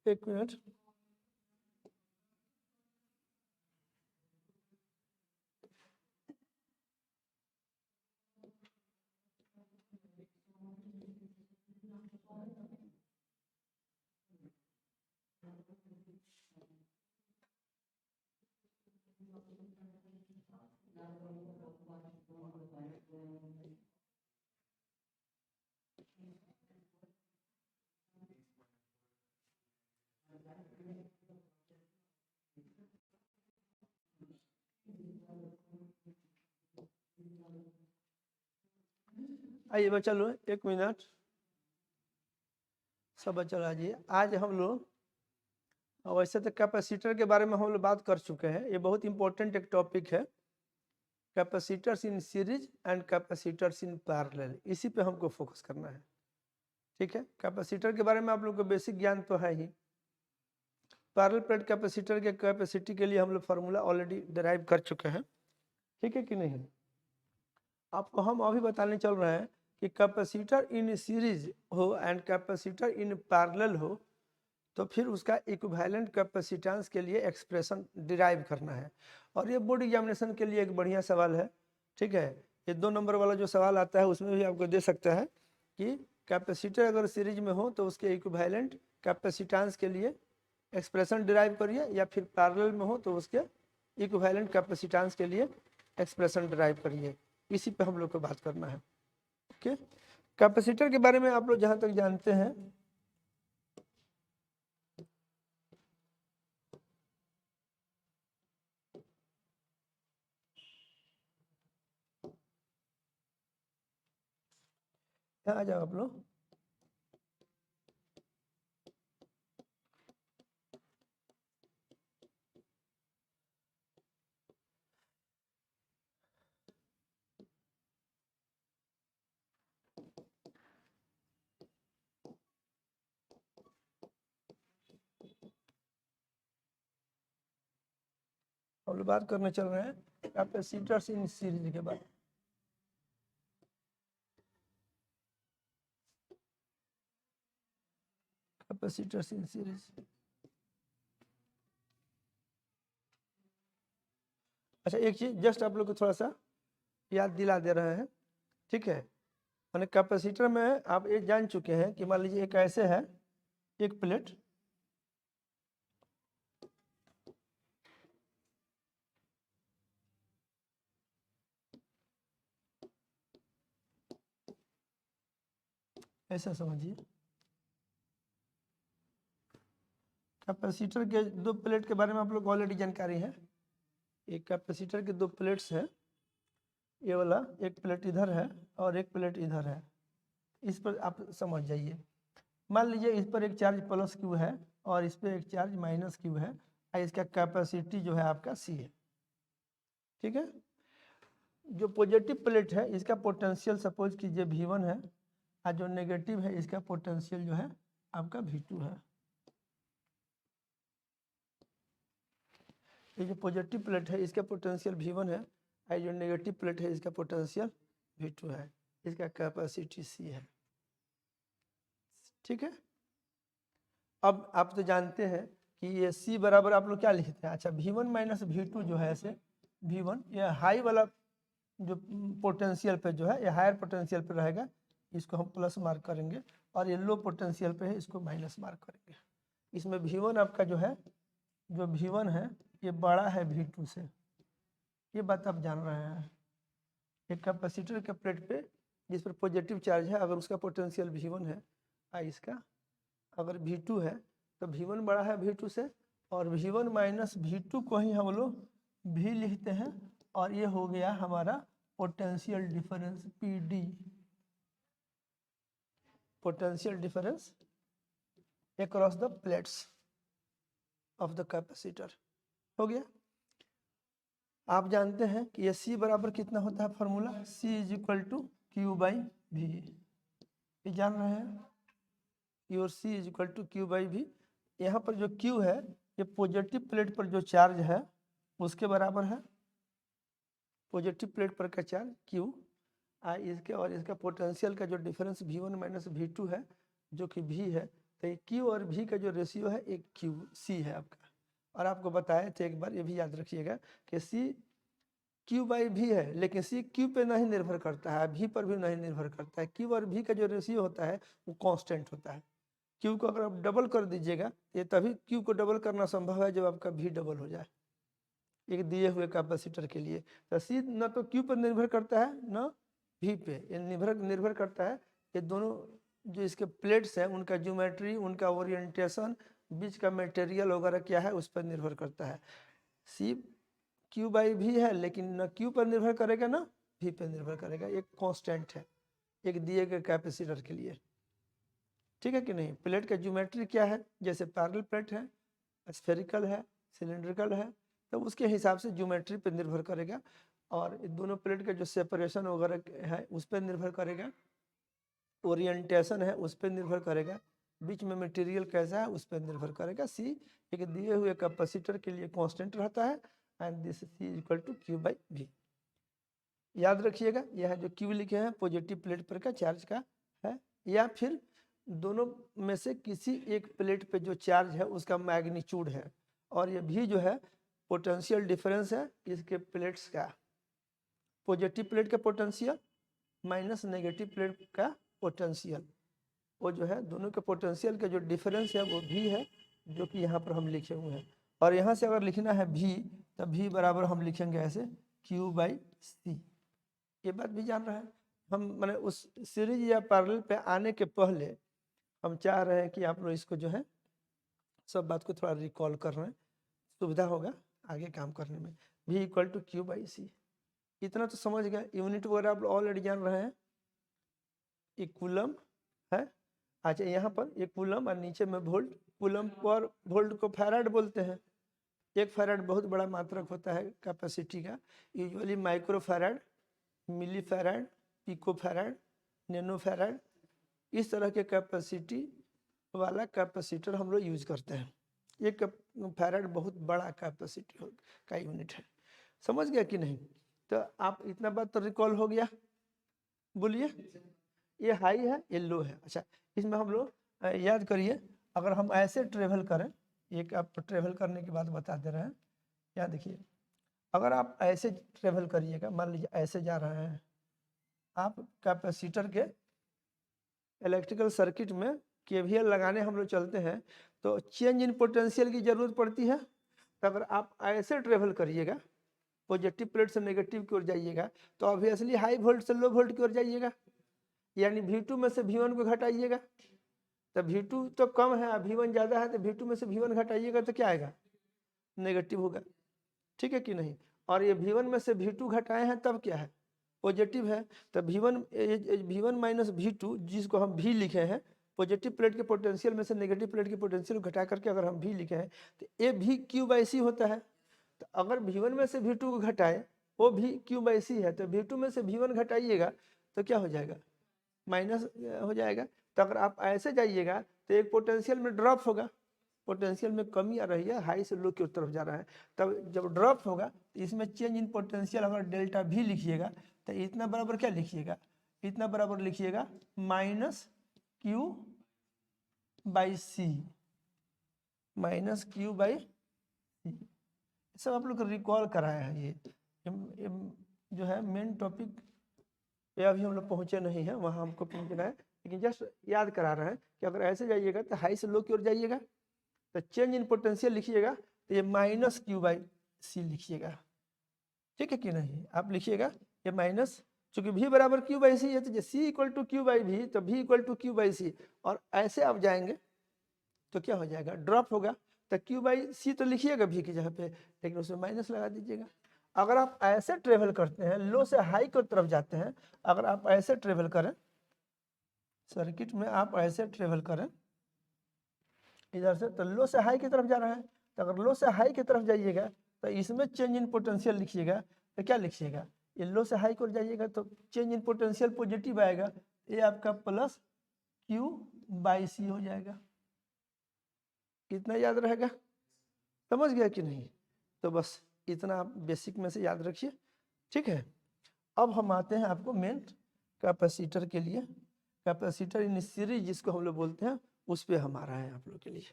एक मिनट। आइए बच्चा लोग, एक मिनट, सब बच्चा लोग आ जाइए। आज हम लोग, वैसे तो कैपेसिटर के बारे में हम लोग बात कर चुके हैं, ये बहुत इंपॉर्टेंट एक टॉपिक है, capacitors in series and capacitors in parallel, इसी पे हमको फोकस करना है। ठीक है, कैपेसिटर के बारे में आप लोग को बेसिक ज्ञान तो है ही। पैरेलल प्लेट कैपेसिटर के कैपेसिटी के लिए हम लोग फार्मूला ऑलरेडी डिराइव कर चुके हैं, ठीक है कि नहीं। आपको हम अभी बताने चल रहे हैं कि कैपेसिटर इन सीरीज हो एंड कैपेसिटर इन पैरेलल हो तो फिर उसका इक्विवेलेंट कैपेसिटेंस के लिए एक्सप्रेशन डिराइव करना है। और ये बोर्ड एग्जामिनेशन के लिए एक बढ़िया सवाल है, ठीक है। ये 2 नंबर वाला जो सवाल आता है उसमें भी आपको दे सकता है कि कैपेसिटर अगर सीरीज में हो तो उसके इक्विवेलेंट कैपेसिटेंस के लिए एक्सप्रेशन डिराइव करिए, या फिर पैरेलल में हो तो उसके इक्विवेलेंट कैपेसिटेंस के लिए एक्सप्रेशन डिराइव करिए। इसी पे हम लोग को बात करना है। ओके, कैपेसिटर के बारे में आप लोग जहाँ तक जानते हैं, यहाँ आ जाओ आप लोग। हम लोग बात करने चल रहे हैं कैपेसिटर्स इन सीरीज के बारे में। कैपेसिटर्स इन सीरीज, अच्छा एक चीज जस्ट आप लोग को थोड़ा सा याद दिला दे रहे हैं, ठीक है। मैंने कैपेसिटर में आप ये जान चुके हैं कि मान लीजिए एक ऐसे है, एक प्लेट, ऐसा समझिए। कैपेसिटर के 2 प्लेट के बारे में आप लोग ऑलरेडी जानकारी है। एक कैपेसिटर के 2 प्लेट्स हैं, ये वाला एक प्लेट इधर है और एक प्लेट इधर है। इस पर आप समझ जाइए। मान लीजिए इस पर एक चार्ज प्लस क्यू है और इस पर एक चार्ज माइनस क्यू है, और इसका कैपेसिटी जो है आपका सी है, ठीक है। जो पॉजिटिव प्लेट है इसका पोटेंशियल सपोज कीजिए V1 है, और जो नेगेटिव है इसका पोटेंशियल जो है आपका V2 है। ये जो पॉजिटिव प्लेट है इसका पोटेंशियल V1 है, और जो नेगेटिव प्लेट है इसका पोटेंशियल V2 है, इसका कैपेसिटी C है, ठीक है। अब आप तो जानते हैं कि ये C बराबर आप लोग क्या लिखते हैं, अच्छा V1 माइनस V2 जो है ऐसे, V1 ये हाई वाला जो पोटेंशियल पे जो है, ये हायर पोटेंशियल पे रहेगा, इसको हम प्लस मार्क करेंगे, और ये लो पोटेंशियल पे है, इसको माइनस मार्क करेंगे। इसमें V1 आपका जो है, जो V1 है ये बड़ा है V2 से, ये बात आप जान रहे हैं। एक कैपेसिटर के प्लेट पे जिस पर पॉजिटिव चार्ज है, अगर उसका पोटेंशियल V1 है और इसका अगर V2 है, तो V1 बड़ा है V2 से, और V1 माइनस V2 को ही हम लोग V लिखते हैं, और ये हो गया हमारा potential difference PD, potential difference across the plates of the capacitor, हो गया। आप जानते हैं कि ये C बराबर कितना होता है, formula C is equal to Q/V, ये जान रहे हैं, your C is equal to Q/V। यहाँ पर जो Q है ये पॉजिटिव प्लेट पर जो चार्ज है उसके बराबर है, पॉजिटिव प्लेट पर का चार्ज Q, इसके और इसका पोटेंशियल का जो डिफरेंस V1 माइनस V2 है जो कि V है, तो क्यू और भी का जो रेशियो है एक क्यू सी है आपका। और आपको बताए थे एक बार, ये भी याद रखिएगा कि सी क्यू बाई भी है, लेकिन सी क्यू पे नहीं निर्भर करता है, भी पर भी नहीं निर्भर करता है। क्यू और भी का जो रेशियो होता है वो कांस्टेंट होता है। क्यू को अगर आप डबल कर दीजिएगा, ये तभी क्यू को डबल करना संभव है जब आपका भी डबल हो जाए एक दिए हुए कैपेसिटर के लिए। तो सी न तो क्यू पर निर्भर करता है न भी पे, ये निर्भर करता है ये दोनों जो इसके प्लेट्स हैं उनका ज्योमेट्री, उनका ओरिएंटेशन, बीच का मटेरियल वगैरह क्या है उस पर निर्भर करता है। सी क्यू बाई भी है, लेकिन न क्यू पर निर्भर करेगा ना भी पर निर्भर करेगा, एक कांस्टेंट है एक दिए गए कैपेसिटर के लिए। ठीक है कि नहीं। प्लेट का ज्योमेट्री क्या है, जैसे पैरेलल प्लेट है, स्फेरिकल है, सिलेंड्रिकल है, तो उसके हिसाब से ज्योमेट्री पर निर्भर करेगा। और दोनों प्लेट का जो सेपरेशन वगैरह है उस पर निर्भर करेगा, ओरिएंटेशन है उस पर निर्भर करेगा, बीच में मटेरियल कैसा है उस पर निर्भर करेगा। सी एक दिए हुए कैपेसिटर के लिए कांस्टेंट रहता है and this C is equal to Q by V. याद रखिएगा यह जो क्यू लिखे हैं पॉजिटिव प्लेट पर का चार्ज का है, या फिर दोनों में से किसी एक प्लेट पे जो चार्ज है उसका मैग्नीट्यूड है, और ये भी जो है पोटेंशियल डिफरेंस है इसके प्लेट्स का, पॉजिटिव प्लेट का पोटेंशियल माइनस नेगेटिव प्लेट का पोटेंशियल, वो जो है दोनों के पोटेंशियल का जो डिफरेंस है वो भी है, जो कि यहाँ पर हम लिखे हुए हैं। और यहाँ से अगर लिखना है भी, तब भी बराबर हम लिखेंगे ऐसे क्यू बाई सी। ये बात भी जान रहे हैं हम, मैंने उस सीरीज या पैरेलल पे आने के पहले हम चाह रहे हैं कि आप लोग इसको जो है सब बात को थोड़ा रिकॉल कर रहे हैं, सुविधा होगा आगे काम करने में। भी इक्वल टू क्यू बाई सी, इतना तो समझ गए। यूनिट वगैरह आप ऑलरेडी जान रहे हैं, एक कूलम है। अच्छा यहाँ पर एक कूलम और नीचे में वोल्ट, कूलम पर वोल्ट को फैराड बोलते हैं। एक फैराड बहुत बड़ा मात्रक होता है कैपेसिटी का, usually micro farad, milli farad, pico farad, nano farad, इस तरह के कैपेसिटी वाला कैपेसिटर हम लोग यूज करते हैं। ये फैराड बहुत बड़ा कैपेसिटी का यूनिट है, समझ गया कि नहीं। तो आप इतना बात तो रिकॉल हो गया, बोलिए। ये हाई है ये लो है। अच्छा इसमें हम लोग याद करिए, अगर हम ऐसे ट्रेवल करें, एक आप ट्रेवल करने की बात बता दे रहे हैं, या देखिए अगर आप ऐसे ट्रेवल करिएगा, मान लीजिए ऐसे जा रहे हैं आप, कैपेसिटर के इलेक्ट्रिकल सर्किट में केवीएल लगाने हम लोग चलते हैं तो चेंज इन पोटेंशियल की जरूरत पड़ती है। तो अगर आप ऐसे ट्रेवल करिएगा, पॉजिटिव प्लेट से नेगेटिव की ओर जाइएगा, तो ऑब्वियसली हाई वोल्ट से लो वोल्ट की ओर जाइएगा, यानी V2 में से V1 को घटाइएगा। तो V2 तो कम है, V1 ज़्यादा है, तो V2 में से V1 घटाइएगा तो क्या आएगा, नेगेटिव होगा। ठीक है कि नहीं। और ये V1 में से V2 घटाए हैं तब क्या है, पॉजिटिव है। तो V1 माइनस V2 जिसको हम V लिखे हैं, पॉजिटिव प्लेट के पोटेंशियल में से नेगेटिव प्लेट के पोटेंशियल को घटा करके अगर हम V लिखे हैं तो ये भी क्यू बाई सी होता है। तो अगर V1 में से V2 को घटाए वो भी क्यू बाई सी है, तो V2 में से V1 घटाइएगा तो क्या हो जाएगा, माइनस हो जाएगा। तो अगर आप ऐसे जाइएगा तो एक पोटेंशियल में ड्रॉप होगा, पोटेंशियल में कमी आ रही है, हाई से लो की तरफ जा रहा है। तब जब ड्रॉप होगा तो इसमें चेंज इन पोटेंशियल अगर डेल्टा भी लिखिएगा तो इतना बराबर क्या लिखिएगा, इतना बराबर लिखिएगा minus Q by C, minus Q by C. सब आप लोग रिकॉल कराया है। ये जो है मेन टॉपिक पे अभी हम लोग पहुँचे नहीं है, वहाँ हमको पहुँचना है, लेकिन जस्ट याद करा रहे हैं कि अगर ऐसे जाइएगा तो हाई से लो की ओर जाइएगा तो चेंज इन पोटेंशियल लिखिएगा तो ये माइनस क्यू बाई सी लिखिएगा। ठीक है कि नहीं, आप लिखिएगा ये माइनस, चूंकि भी बराबर क्यू बाई सी है तो सी इक्वल टू क्यू बाई भी, तो भी इक्वल टू क्यू बाई सी। और ऐसे आप जाएंगे तो क्या हो जाएगा, ड्रॉप होगा। तो क्यू बाई सी तो लिखिएगा भी की जगह पे, लेकिन उसमें माइनस लगा दीजिएगा। अगर आप ऐसे ट्रेवल करते हैं, लो से हाई की तरफ जाते हैं, अगर आप ऐसे ट्रेवल करें सर्किट में, आप ऐसे ट्रेवल करें इधर से, तो लो से हाई की तरफ जा रहे हैं, तो अगर लो से हाई की तरफ जाइएगा तो इसमें चेंज इन पोटेंशियल लिखिएगा। तो क्या लिखिएगा, ये लो से हाई को जाइएगा तो चेंज इन पोटेंशियल पॉजिटिव आएगा, ये आपका प्लस क्यू बाई सी हो जाएगा। कितना याद रहेगा, समझ गया कि नहीं। तो बस इतना आप बेसिक में से याद रखिए। ठीक है, अब हम आते हैं आपको मेन कैपेसिटर के लिए। कैपेसिटर इन सीरीज जिसको हम लोग बोलते हैं, उस पे हम आ रहे हैं आप लोग के लिए,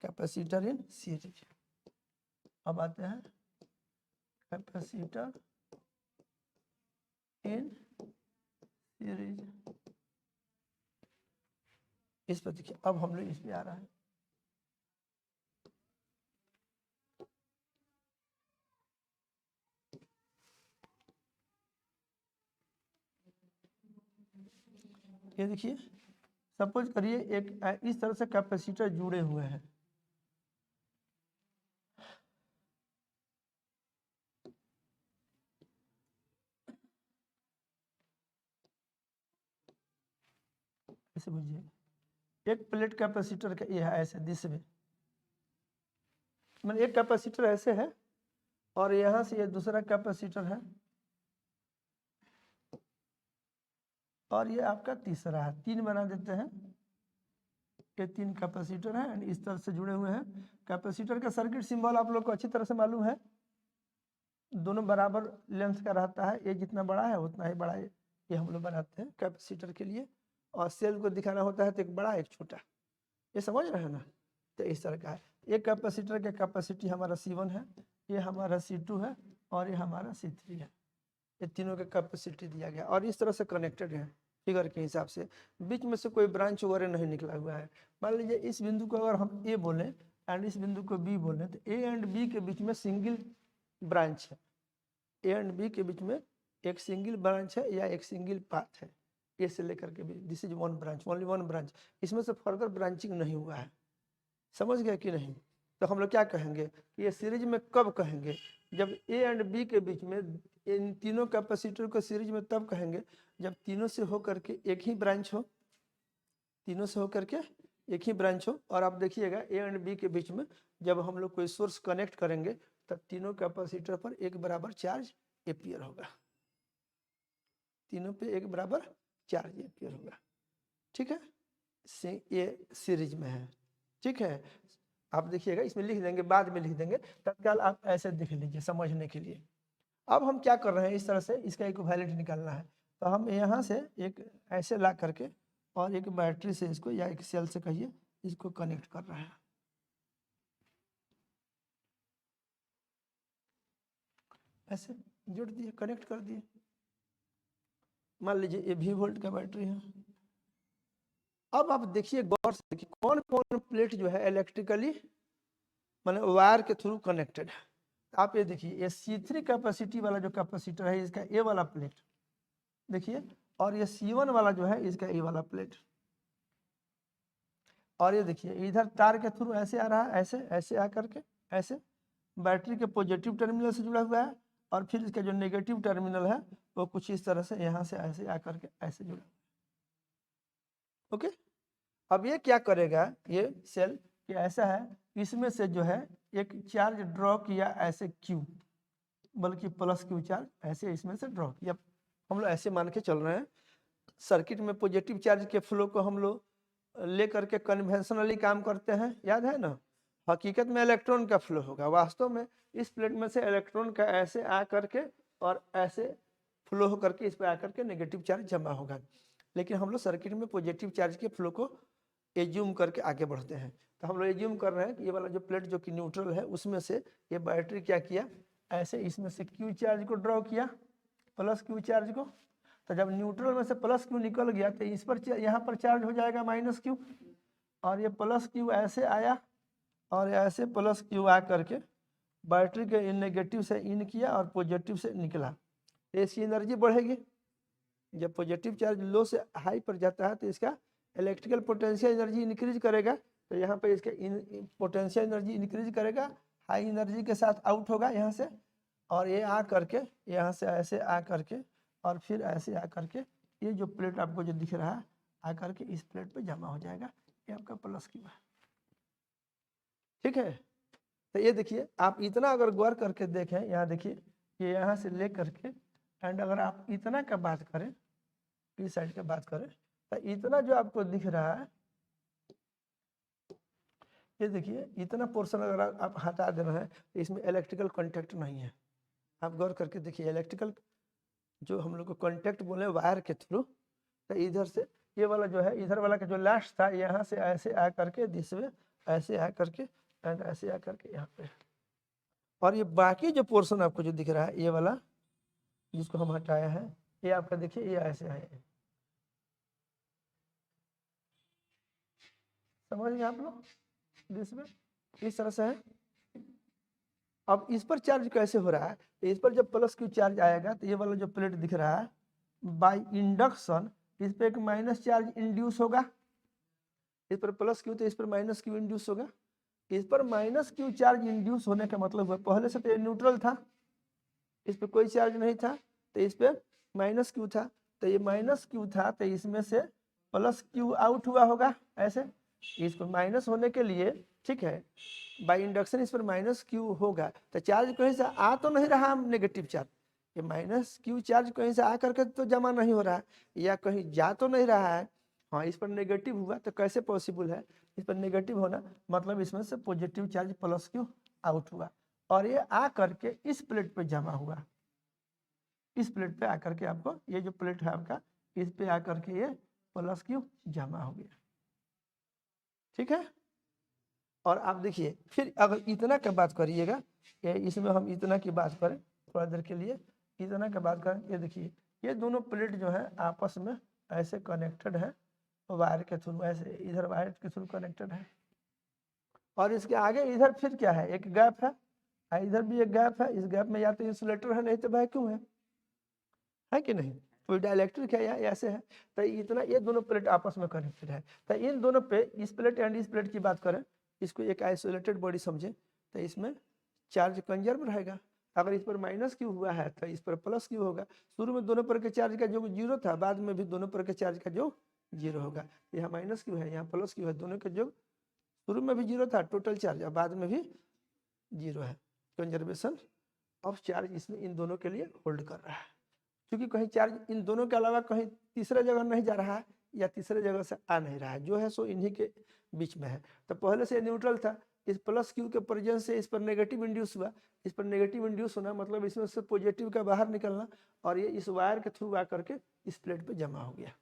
कैपेसिटर इन सीरीज। अब आते हैं कैपेसिटर इन सीरीज। इस पर देखिए, अब हम लोग इस पे आ रहा है। ये देखिए, सपोज करिए एक इस तरह से कैपेसिटर जुड़े हुए हैं। ऐसे बुझिए, एक प्लेट कैपेसिटर का ये है ऐसे दिस में, मतलब एक कैपेसिटर ऐसे है और यहाँ से ये दूसरा कैपेसिटर है और ये आपका तीसरा है। तीन बना देते हैं, ये तीन कैपेसिटर हैं एंड इस तरह से जुड़े हुए हैं। कैपेसिटर का सर्किट सिंबल आप लोग को अच्छी तरह से मालूम है, दोनों बराबर लेंथ का रहता है, ये जितना बड़ा है उतना ही बड़ा ये हम लोग बनाते हैं कैपेसिटर के लिए। और सेल को दिखाना होता है तो एक बड़ा एक छोटा, ये समझ रहे हैं ना। तो इस तरह का है। एक कैपेसिटर का कैपेसिटी हमारा C1 है, ये हमारा C2 है और ये हमारा C3 है। ये तीनों का कैपेसिटी दिया गया और इस तरह से कनेक्टेड है फिगर के हिसाब से। बीच में से कोई ब्रांच वगैरह नहीं निकला हुआ है। मान लीजिए इस बिंदु को अगर हम ए बोलें एंड इस बिंदु को बी बोलें, तो ए एंड बी के बीच में सिंगल ब्रांच है। ए एंड बी के बीच में एक सिंगल ब्रांच है या एक सिंगल पाथ है, ए से लेकर के भी। This is one branch, only one branch, इसमें से फर्दर ब्रांचिंग नहीं हुआ है। समझ गया कि नहीं। तो हम लोग क्या कहेंगे कि ये सीरीज में कब कहेंगे, जब ए एंड बी के बीच में इन तीनों कैपेसिटर को सीरीज में तब कहेंगे जब तीनों से होकर के एक ही ब्रांच हो, तीनों से होकर के एक ही ब्रांच हो। और आप देखिएगा ए एंड बी के बीच में जब हम लोग कोई सोर्स कनेक्ट करेंगे तब तीनों कैपेसिटर पर एक बराबर चार्ज एपियर होगा, तीनों पे एक बराबर चार्ज एपियर होगा। ठीक है, ये सीरीज में है। ठीक है, आप देखिएगा इसमें लिख देंगे, बाद में लिख देंगे, तत्काल आप ऐसे देख लीजिए समझने के लिए। अब हम क्या कर रहे हैं, इस तरह से इसका इक्विवेलेंट निकालना है। तो हम यहाँ से एक ऐसे ला करके और एक बैटरी से इसको या एक सेल से कहिए इसको कनेक्ट कर रहे हैं। ऐसे जोड़ दिए, कनेक्ट कर दिए। मान लीजिए ये V वोल्ट का बैटरी है। अब आप देखिए गौर से, देखिए कौन कौन प्लेट जो है इलेक्ट्रिकली माने वायर के थ्रू कनेक्टेड है। आप ये देखिए, ये C3 कैपेसिटी वाला जो कैपेसिटर है इसका ए वाला प्लेट देखिए, और ये C1 वाला जो है इसका ए वाला प्लेट। और ये देखिए इधर तार के थ्रू ऐसे आ रहा है, ऐसे ऐसे आ करके ऐसे बैटरी के पॉजिटिव टर्मिनल से जुड़ा हुआ है और फिर इसका जो नेगेटिव टर्मिनल है वो कुछ इस तरह से यहाँ से ऐसे आ करके ऐसे जुड़ा। ओके, अब ये क्या करेगा, ये सेल कि ऐसा है, इसमें से जो है एक चार्ज ड्रॉ किया ऐसे Q, बल्कि प्लस Q चार्ज ऐसे इसमें से ड्रॉ किया। हम लोग ऐसे मान के चल रहे हैं सर्किट में पॉजिटिव चार्ज के फ्लो को हम लोग ले करके कन्वेंशनली काम करते हैं, याद है ना। हकीकत में इलेक्ट्रॉन का फ्लो होगा, वास्तव में इस प्लेट में से इलेक्ट्रॉन का ऐसे आ करके और ऐसे फ्लो हो करके इस पर आकर के नेगेटिव चार्ज जमा होगा। लेकिन हम लोग सर्किट में पॉजिटिव चार्ज के फ्लो को एज्यूम करके आगे बढ़ते हैं। तो हम लोग एज्यूम कर रहे हैं कि ये वाला जो प्लेट जो कि न्यूट्रल है उसमें से ये बैटरी क्या किया, ऐसे इसमें से Q चार्ज को ड्रॉ किया, प्लस Q चार्ज को। तो जब न्यूट्रल में से प्लस Q निकल गया तो इस पर यहाँ पर चार्ज हो जाएगा माइनस Q, और ये प्लस Q ऐसे आया और ऐसे प्लस Q आ करके बैटरी के इन नेगेटिव से इन किया और पॉजिटिव से निकला, तो इसकी एनर्जी बढ़ेगी। जब पॉजिटिव चार्ज लो से हाई पर जाता है तो इसका इलेक्ट्रिकल पोटेंशियल एनर्जी इंक्रीज करेगा। तो यहाँ पे इसका पोटेंशियल एनर्जी इंक्रीज करेगा, हाई एनर्जी के साथ आउट होगा यहाँ से, और ये आ करके यहाँ से ऐसे आ करके और फिर ऐसे आ करके ये जो प्लेट आपको जो दिख रहा है आ करके इस प्लेट पे जमा हो जाएगा। ये आपका प्लस Q है। ठीक है, तो ये देखिए आप इतना अगर गौर करके देखें, यहाँ देखिए कि यहाँ से ले करके एंड अगर आप इतना का बात करें, इस साइड का बात करें, तो इतना जो आपको दिख रहा है ये देखिए, इतना पोर्शन अगर आप हटा दे रहे हैं तो इसमें इलेक्ट्रिकल कॉन्टैक्ट नहीं है। आप गौर करके देखिए, इलेक्ट्रिकल जो हम लोग को कॉन्टैक्ट बोले वायर के थ्रू, तो इधर से ये वाला जो है इधर वाला का जो लास्ट था यहाँ से ऐसे आ करके दिस वे, ऐसे आ करके एंड ऐसे आ करके यहाँ पे, और ये बाकी जो पोर्शन आपको जो दिख रहा है ये वाला जिसको हम हटाया है, ये आपका देखिए ये ऐसे आए, समझ गए आप लोग, दिस में इस तरह से है। अब इस पर चार्ज कैसे हो रहा है, तो इस पर जब प्लस क्यू चार्ज आएगा तो ये वाला जो प्लेट दिख रहा है बाय इंडक्शन इस पर एक माइनस चार्ज इंड्यूस होगा, इस पर प्लस क्यू तो इस पर माइनस क्यू इंड्यूस होगा। इस पर माइनस क्यू चार्ज इंड्यूस होने का मतलब हुआ पहले से तो ये न्यूट्रल था, इस पर कोई चार्ज नहीं था, तो इस पर माइनस क्यू था, तो ये माइनस क्यू था तो इसमें से प्लस क्यू आउट हुआ होगा ऐसे, इस पर माइनस होने के लिए ठीक है बाय इंडक्शन इस पर माइनस क्यू होगा, तो चार्ज कहीं से आ तो नहीं रहा नेगेटिव चार्ज, ये माइनस क्यू चार्ज कहीं से आ करके तो जमा नहीं हो रहा है या कहीं जा तो नहीं रहा है। हाँ इस पर नेगेटिव हुआ तो कैसे पॉसिबल है, इस पर नेगेटिव होना मतलब इसमें से positive charge plus Q out हुआ और ये आ करके इस प्लेट पे जमा हुआ, इस प्लेट पे आकर के आपको ये जो प्लेट है आपका इस पे आकर के ये प्लस क्यू जमा हो गया, ठीक है। और आप देखिए फिर अगर इतना का बात करिएगा, ये इसमें हम इतना की बात करें थोड़ा देर के लिए, इतना का बात करें, ये देखिए ये दोनों प्लेट जो है आपस में ऐसे कनेक्टेड है वायर के थ्रू, ऐसे इधर वायर के थ्रू कनेक्टेड है और इसके आगे इधर फिर क्या है एक गैप है, इधर भी एक गैप है, इस गैप में या तो इंसुलेटर है नहीं तो वैक्यूम है कि नहीं, कोई डाइलेक्ट्रिक है या ऐसे है, तो इतना ये दोनों प्लेट आपस में कनेक्टेड है, तो इन दोनों पे इस प्लेट एंड इस प्लेट की बात करें, इसको एक आइसोलेटेड बॉडी समझे तो इसमें चार्ज कंजर्व रहेगा, अगर इस पर माइनस क्यू हुआ है तो इस पर प्लस क्यू होगा, शुरू में दोनों पर के चार्ज का जो जीरो था बाद में भी दोनों पर के चार्ज का जो जीरो होगा, यहाँ माइनस क्यू है यहाँ प्लस क्यू है, दोनों के जो शुरू में भी जीरो था टोटल चार्ज और बाद में भी जीरो है, कंजर्वेशन ऑफ चार्ज इसमें इन दोनों के लिए होल्ड कर रहा है, क्योंकि कहीं चार्ज इन दोनों के अलावा कहीं तीसरे जगह नहीं जा रहा है या तीसरे जगह से आ नहीं रहा है, जो है सो इन्हीं के बीच में है, तो पहले से न्यूट्रल था, इस प्लस क्यू के प्रेजेंस से इस पर नेगेटिव इंड्यूस हुआ, इस पर नेगेटिव इंड्यूस होना मतलब इसमें से पॉजिटिव का बाहर निकलना और ये इस वायर के थ्रू आ करके इस प्लेट पे जमा हो गया,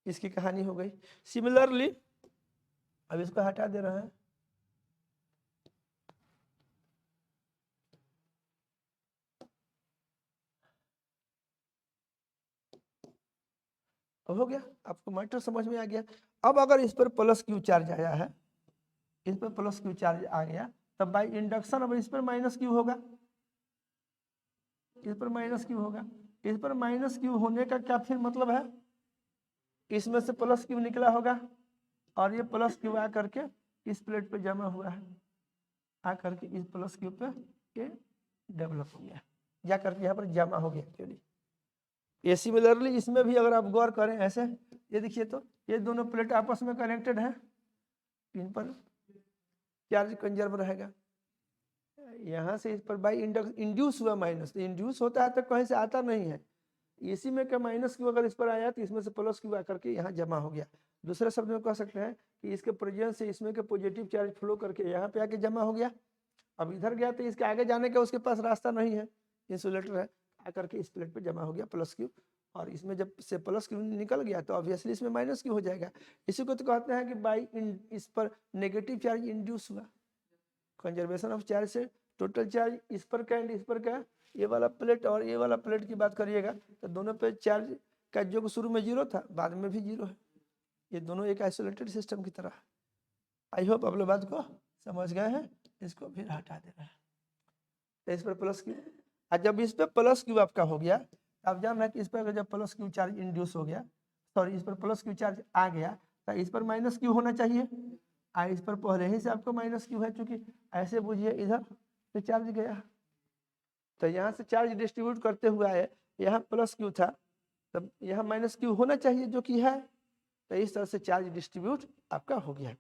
इसकी कहानी हो गई। सिमिलरली अब इसको हटा दे रहे हैं, हो गया आपको मैटर समझ में आ गया। अब अगर इस पर प्लस क्यू चार्ज आया है, इस पर प्लस क्यू चार्ज आ गया तब बाय इंडक्शन अब इस पर माइनस क्यू होगा, इस पर माइनस क्यू होगा, इस पर माइनस क्यू होने का क्या फिर मतलब है, इसमें से प्लस क्यू निकला होगा और ये प्लस क्यू आ करके इस प्लेट पे जमा हुआ है, आ करके इस प्लस क्यू पे ये डेवलप हो गया, जा करके यहाँ पर जमा हो गया एक्चुअली। ये सिमिलरली इसमें भी अगर आप गौर करें ऐसे, ये देखिए तो ये दोनों प्लेट आपस में कनेक्टेड है, इन पर चार्ज कंजर्व रहेगा, यहाँ से इस पर बाई इंड्यूस हुआ माइनस, तो इंड्यूस होता है तो कहीं से आता नहीं है, इसी में का माइनस क्यू अगर इस पर आया तो इसमें से प्लस क्यू आकर के यहाँ जमा हो गया, दूसरे शब्द में कह सकते हैं कि इसके प्रेजेंस से इसमें के पॉजिटिव चार्ज फ्लो करके यहाँ पे आके जमा हो गया, अब इधर गया तो इसके आगे जाने का उसके पास रास्ता नहीं है, इंसुलेटर है, आकर के इस प्लेट पे जमा हो गया प्लस क्यू, और इसमें जब से प्लस क्यू निकल गया तो ऑब्वियसली इसमें माइनस क्यू हो जाएगा, इसी को तो कहते हैं कि बाई इस पर नेगेटिव चार्ज इंड्यूस हुआ, कंजर्वेशन ऑफ चार्ज से टोटल चार्ज इस पर का एंड इस पर का, ये वाला प्लेट और ये वाला प्लेट की बात करिएगा तो दोनों पे चार्ज का जो शुरू में जीरो था बाद में भी जीरो है, ये दोनों एक आइसोलेटेड सिस्टम की तरह। आई होप आप लोग बात को समझ गए हैं, इसको फिर हटा दे रहे हैं, तो इस पर प्लस क्यू, और जब इस पर प्लस क्यू आपका हो गया, आप जान रहे हैं कि इस पर जब प्लस क्यू चार्ज इंड्यूस हो गया, सॉरी इस पर प्लस क्यू चार्ज आ गया तो इस पर माइनस क्यू होना चाहिए, इस पर पहले ही से आपको माइनस क्यू है, चूंकि ऐसे बुझिए इधर से चार्ज गया तो यहाँ से चार्ज डिस्ट्रीब्यूट करते हुए आए, यहाँ प्लस क्यू था तब यहाँ माइनस क्यू होना चाहिए जो कि है, तो इस तरह से चार्ज डिस्ट्रीब्यूट आपका हो गया,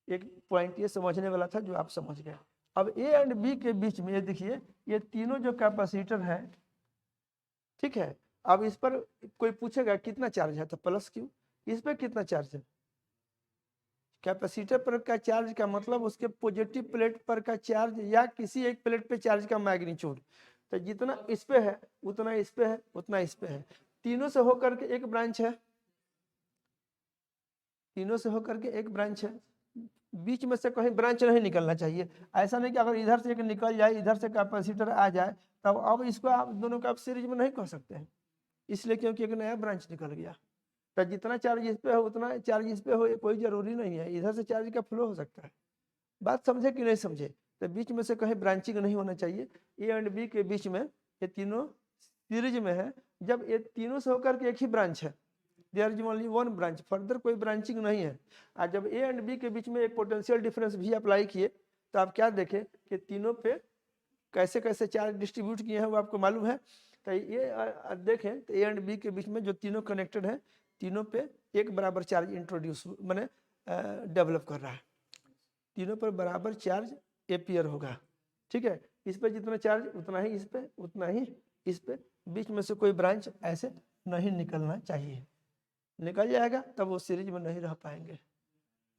एक पॉइंट ये समझने वाला था जो आप समझ गए। अब ए एंड बी के बीच में ये देखिए ये तीनों जो कैपेसिटर है, ठीक है, अब इस पर कोई पूछेगा कितना चार्ज है तो प्लस क्यू, इस पर कितना चार्ज है, कैपेसिटर पर का चार्ज का मतलब उसके पॉजिटिव प्लेट पर का चार्ज या किसी एक प्लेट पे चार्ज का मैग्नीट्यूड, तो जितना इस पे है उतना इस पे है उतना इस पे है, तीनों से होकर के एक ब्रांच है, तीनों से होकर के एक ब्रांच है, बीच में से कहीं ब्रांच नहीं निकलना चाहिए। ऐसा नहीं कि अगर इधर से एक निकल जाए, इधर से कैपेसिटर आ जाए, तब अब इसको आप दोनों का आप सीरीज में नहीं कह सकते हैं, इसलिए क्योंकि एक नया ब्रांच निकल गया। तो जितना चार्ज इस पे हो उतना चार्ज इस पे हो, ये कोई जरूरी नहीं है, इधर से चार्ज का फ्लो हो सकता है। बात समझे कि नहीं समझे? तो बीच में से कहीं ब्रांचिंग नहीं होना चाहिए। ए एंड बी के बीच में ये तीनों सीरीज में है, जब ये तीनों से होकर के एक ही ब्रांच है, there is only one branch, further कोई ब्रांचिंग नहीं है। और जब ए एंड बी के बीच में एक पोटेंशियल डिफरेंस भी अप्लाई किए, तो आप क्या देखें कि तीनों पे कैसे कैसे चार्ज डिस्ट्रीब्यूट किए हैं वो आपको मालूम है। तो ये देखें तो ए एंड बी के बीच में जो तीनों कनेक्टेड हैं, तीनों पे एक बराबर चार्ज इंट्रोड्यूस मैंने डेवलप कर रहा है, तीनों पर बराबर चार्ज एपियर होगा। ठीक है, इस पर जितना चार्ज उतना ही इस पे, उतना ही इस पे, बीच में से कोई ब्रांच ऐसे नहीं निकलना चाहिए। निकल जाएगा तब वो सीरीज में नहीं रह पाएंगे।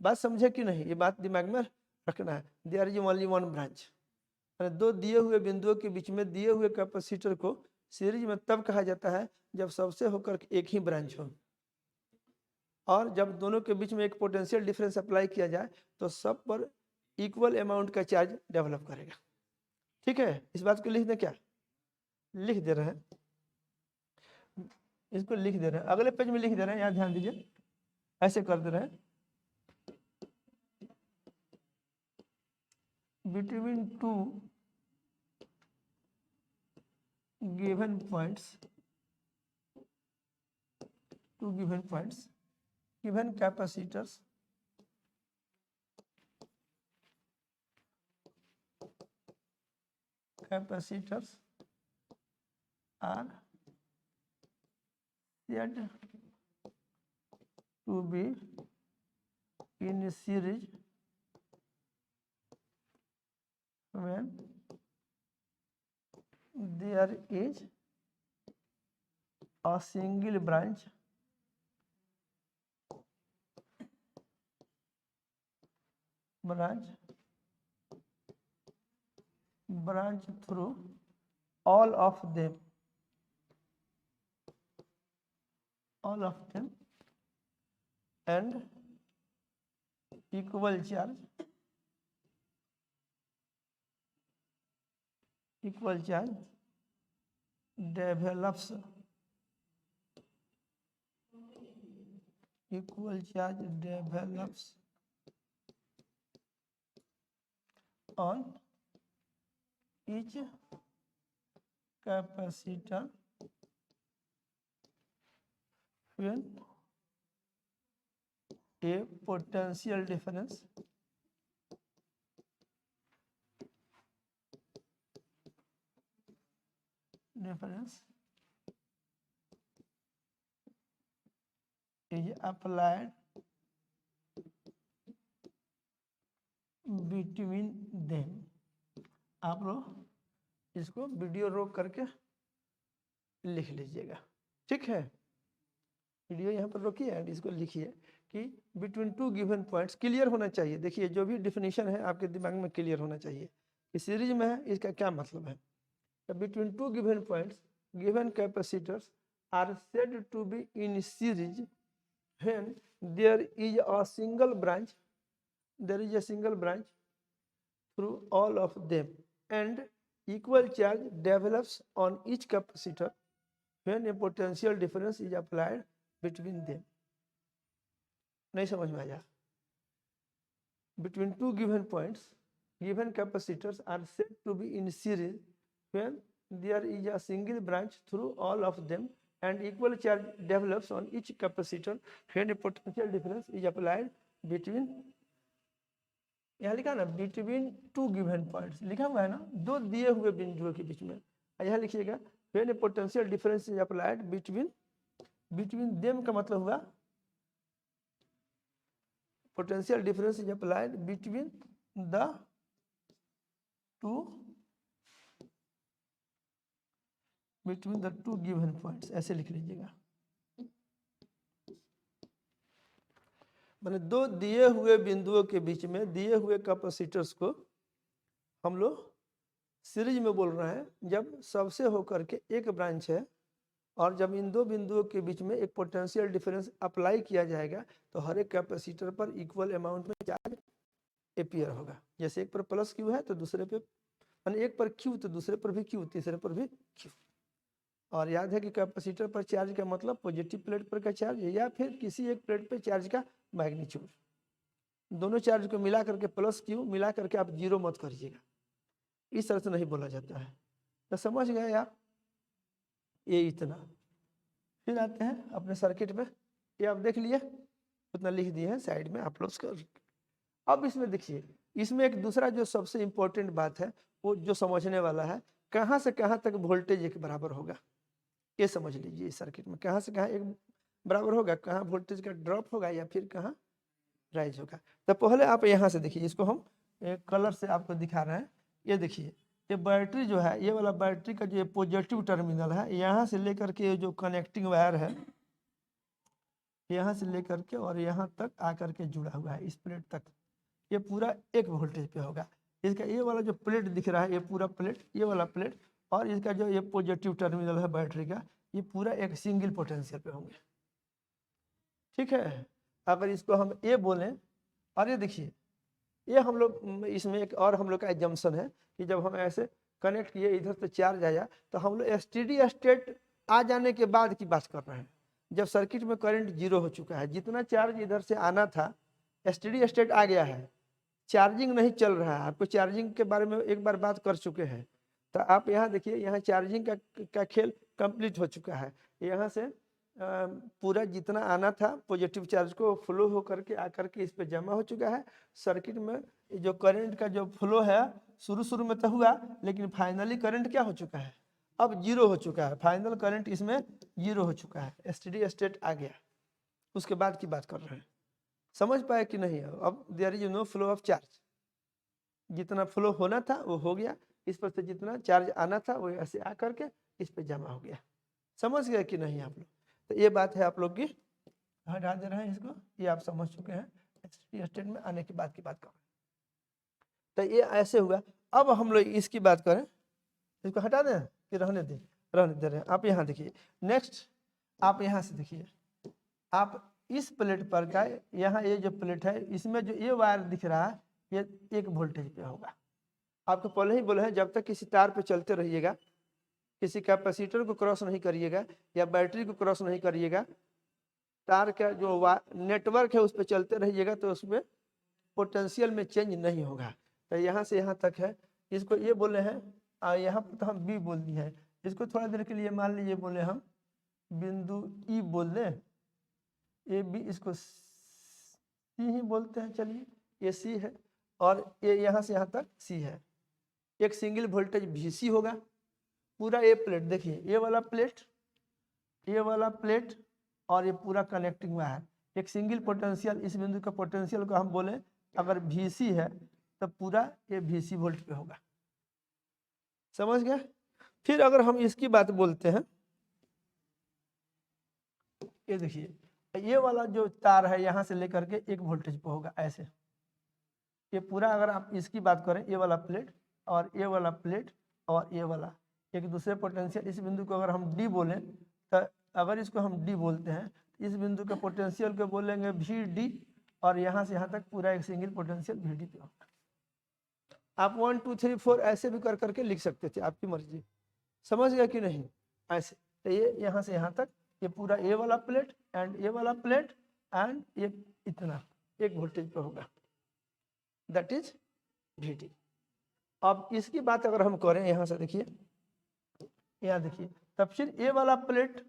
बात समझे कि नहीं? ये बात दिमाग में रखना है। There is only one branch, दो दिए हुए बिंदुओं के बीच में दिए हुए कैपेसिटर को सीरीज में तब कहा जाता है जब सबसे होकर एक ही ब्रांच हो, और जब दोनों के बीच में एक पोटेंशियल डिफरेंस अप्लाई किया जाए तो सब पर इक्वल अमाउंट का चार्ज डेवलप करेगा। ठीक है, इस बात को लिख दें, क्या लिख दे रहे हैं, इसको लिख दे रहे हैं, अगले पेज में लिख दे रहे हैं, यहाँ ध्यान दीजिए, ऐसे कर दे रहे हैं, between two given points, two given points, given capacitors are said to be in series when there is a single branch through all of them and equal charge develops on each capacitor when a potential difference is applied between them। आप लोग इसको video रोक करके लिख लीजिएगा। ठीक है, video यहाँ पर रोकिए एंड इसको लिखिए कि between two given points, clear होना चाहिए। देखिए जो भी डिफिनीशन है आपके दिमाग में क्लियर होना चाहिए, इस सीरीज में है इसका क्या मतलब है। Between two given points given capacitors are said to be in series when there is a single branch through all of them and equal charge develops on each capacitor when a potential difference is applied between them। नहीं समझ में आया? Between two given points given capacitors are said to be in series when there is a single branch through all of them and equal charge develops on each capacitor when a potential difference is applied between, यहाँ लिखा ना between two given points, लिखा हुआ है ना, दो दिए हुए बिंदुओं के बीच में। यहाँ लिखिएगा when A potential difference is applied between them का मतलब हुआ potential difference is applied between the two given points, ऐसे लिख लीजिएगा। मैंने दो दिए हुए बिंदुओं के बीच में दिए हुए कैपेसिटर्स को हम लोग सीरीज में बोल रहे हैं जब सबसे होकर के एक ब्रांच है और जब इन दो बिंदुओं के बीच में एक पोटेंशियल डिफरेंस अप्लाई किया जाएगा तो हर एक कैपेसिटर पर इक्वल अमाउंट में चार्ज अपीयर होगा। जैसे एक पर प्लस क्यू है तो दूसरे पे, यानी एक पर क्यू तो दूसरे पर भी क्यू, तीसरे पर भी क्यू। और याद है कि कैपेसिटर पर चार्ज का मतलब पॉजिटिव प्लेट पर का चार्ज या फिर किसी एक प्लेट पे चार्ज का मैग्नीट्यूड। दोनों चार्ज को मिला करके प्लस क्यू मिला करके आप जीरो मत करिएगा, इस तरह से नहीं बोला जाता है। तो समझ गए आप, ये इतना। फिर आते हैं अपने सर्किट में, ये आप देख लिए, उतना लिख दिए हैं साइड में आप लोग कर। अब इसमें देखिए, इसमें एक दूसरा जो सबसे इम्पोर्टेंट बात है वो जो समझने वाला है, कहाँ से कहाँ तक वोल्टेज एक बराबर होगा, ये समझ लीजिए। इस सर्किट में कहाँ से कहाँ एक बराबर होगा, कहाँ वोल्टेज का ड्रॉप होगा या फिर कहाँ राइज होगा। तो पहले आप यहाँ से देखिए, इसको हम एक कलर से आपको दिखा रहे हैं। ये देखिए, ये बैटरी जो है, ये वाला बैटरी का जो पॉजिटिव टर्मिनल है, यहाँ से लेकर के जो कनेक्टिंग वायर है, यहाँ से लेकर के और यहाँ तक आकर के जुड़ा हुआ है इस प्लेट तक, ये पूरा एक वोल्टेज पे होगा। इसका ये वाला जो प्लेट दिख रहा है, ये पूरा प्लेट, ये वाला प्लेट और इसका जो ये पॉजिटिव टर्मिनल है बैटरी का, ये पूरा एक सिंगल पोटेंशियल पे होंगे। ठीक है, अगर इसको हम ए बोलें, और ये देखिए, ये हम लोग इसमें एक और हम लोग का एजम्पशन है कि जब हम ऐसे कनेक्ट किए, इधर से चार्ज आया तो हम लोग स्टेडी स्टेट आ जाने के बाद की बात कर रहे हैं, जब सर्किट में करंट जीरो हो चुका है, जितना चार्ज इधर से आना था स्टेडी स्टेट आ गया है, चार्जिंग नहीं चल रहा है। आपको चार्जिंग के बारे में एक बार बात कर चुके हैं, तो आप यहाँ देखिए, यहाँ चार्जिंग का खेल कंप्लीट हो चुका है। यहाँ से पूरा जितना आना था पॉजिटिव चार्ज को फ्लो हो करके आकर के इस पे जमा हो चुका है। सर्किट में जो करंट का जो फ्लो है शुरू शुरू में तो हुआ, लेकिन फाइनली करंट क्या हो चुका है, अब जीरो हो चुका है। फाइनल करंट इसमें जीरो हो चुका है, स्टेडी स्टेट आ गया। उसके बाद की बात कर रहे हैं, समझ पाए कि नहीं। अब there is no flow of charge, जितना फ्लो होना था वो हो गया, इस पर से जितना चार्ज आना था वो ऐसे आकर के इस पे जमा हो गया। समझ गए कि नहीं आप लोग। तो ये बात है आप लोग की, हटा दे रहे हैं इसको, ये आप समझ चुके हैं। स्टेट में आने के बाद की बात करें तो ये ऐसे हुआ। अब हम लोग इसकी बात करें, इसको हटा दें कि रहने दें, रहने दे रहे हैं। आप यहाँ देखिए, नेक्स्ट आप यहाँ से देखिए, आप इस प्लेट पर का, यहाँ ये जो प्लेट है इसमें जो ये वायर दिख रहा है ये एक वोल्टेज पे होगा। आपको पहले ही बोले हैं, जब तक किसी तार पे चलते रहिएगा, किसी कैपेसिटर को क्रॉस नहीं करिएगा या बैटरी को क्रॉस नहीं करिएगा, तार का जो नेटवर्क है उस पर चलते रहिएगा तो उसमें पोटेंशियल में चेंज नहीं होगा। तो यहाँ से यहाँ तक है, इसको ये बोले हैं, यहाँ पर तो हम बी बोल दिए हैं, इसको थोड़ा देर के लिए मान लीजिए बोले हम बिंदु ई बोल दें, ए बी, इसको सी ही बोलते हैं, चलिए ये सी है और ये यहाँ से यहाँ तक सी है। एक सिंगल वोल्टेज VC होगा। पूरा ये प्लेट देखिए, ये वाला प्लेट, ये वाला प्लेट और ये पूरा कनेक्टिंग वायर, एक सिंगल पोटेंशियल, इस बिंदु का पोटेंशियल को हम बोले अगर VC है तो पूरा ये VC वोल्ट पे होगा। समझ गए। फिर अगर हम इसकी बात बोलते हैं, ये देखिए, ये वाला जो तार है यहाँ से लेकर के एक वोल्टेज पे होगा ऐसे। ये पूरा अगर आप इसकी बात करें, ये वाला प्लेट और ये वाला प्लेट और ये वाला एक दूसरे पोटेंशियल, इस बिंदु को अगर हम डी बोलें तो अगर इसको हम डी बोलते हैं, इस बिंदु के पोटेंशियल को बोलेंगे VD और यहाँ से यहाँ तक पूरा एक सिंगल पोटेंशियल VD पे होगा। आप 1 2 3 4 ऐसे भी कर करके लिख सकते थे, आपकी मर्जी। समझ गया कि नहीं। ऐसे तो ये यहाँ से यहाँ तक ये पूरा ये वाला प्लेट एंड ये वाला प्लेट एंड ये इतना एक वोल्टेज पे होगा, दैट इज VD। अब इसकी बात अगर हम करें, यहाँ से देखिए, यहाँ देखिए, तब फिर ये वाला प्लेट